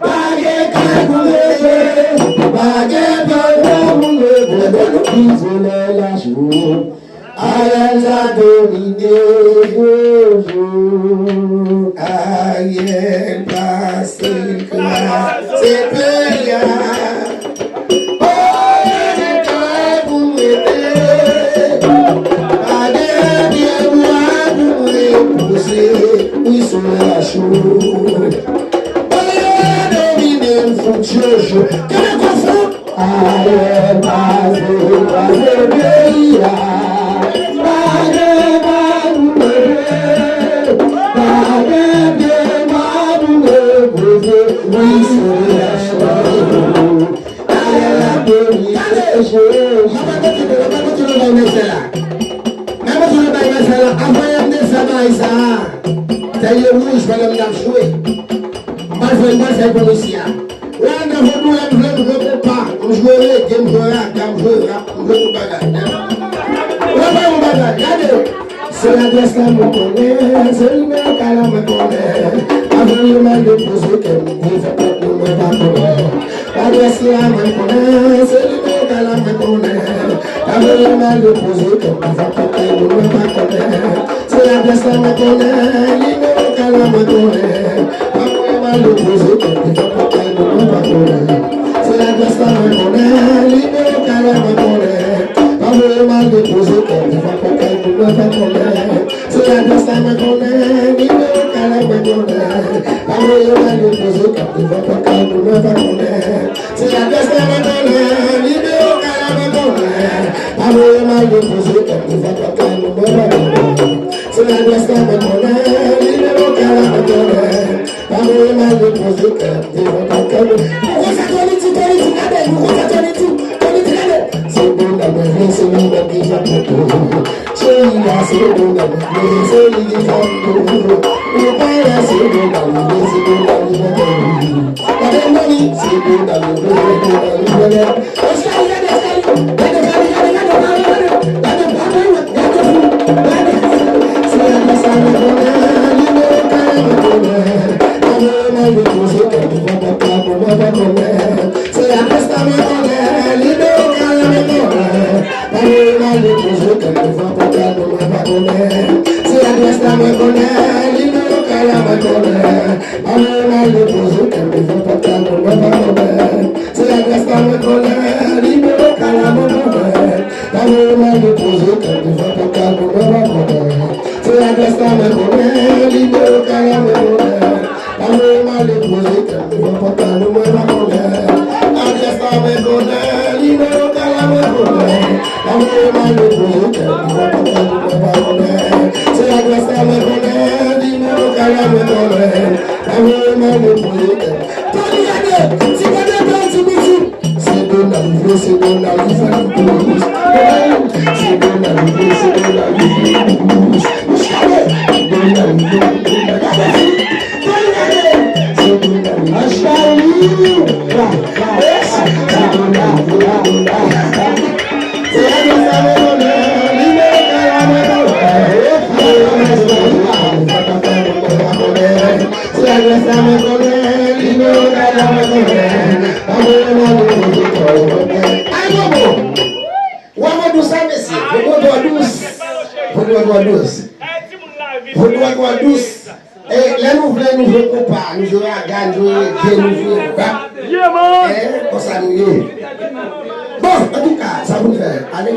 I am elle a dominé le jour. Aïe, passe, c'est payant. Oui, sur la chou. Jojo, que me confond. Aïe, base, béia. Oui, sur la chou. Aïe, la béia. C'est la glace là me connaît, c'est le mec à la me connaît. Avant le mal de poser qu'elle me dit, fait pas pour me connaître. La glace là me connaît, c'est le mec à la me connaît. Avant le mal de poser qu'elle me dit, fait pas pour me connaître. C'est la glace là me connaît, le mec à la me connaît. Avant le mal de poser qu'elle me dit, fait pas pour me connaître. C'est la glace là me connaît, le mec à la me connaît. Avant le mal de poser qu'elle me dit, fait pas pour c'est la glace à me connaît, ni le calme à me connaît. Parole de la déposée, quand tu vas pas calme, ne va connaître. C'est la glace à me connaît, ni le calme à me connaît. Parole de la déposée, quand tu vas pas calme, ne va connaître. C'est la glace à me connaît, ni le calme à me connaît. Parole de la déposée, quand tu vas pas calme. Pourquoi ça tourne tout, pourquoi ça tourne tout? C'est bon d'avoir vu, c'est bon d'avoir vu. C'est bon d'avoir vu, c'est bon d'avoir vu. Le père, c'est bon d'avoir vu, c'est bon d'avoir vu. La money, c'est bon d'avoir vu, c'est bon d'avoir vu. Bon, en tout cas, ça vous fait. Allez.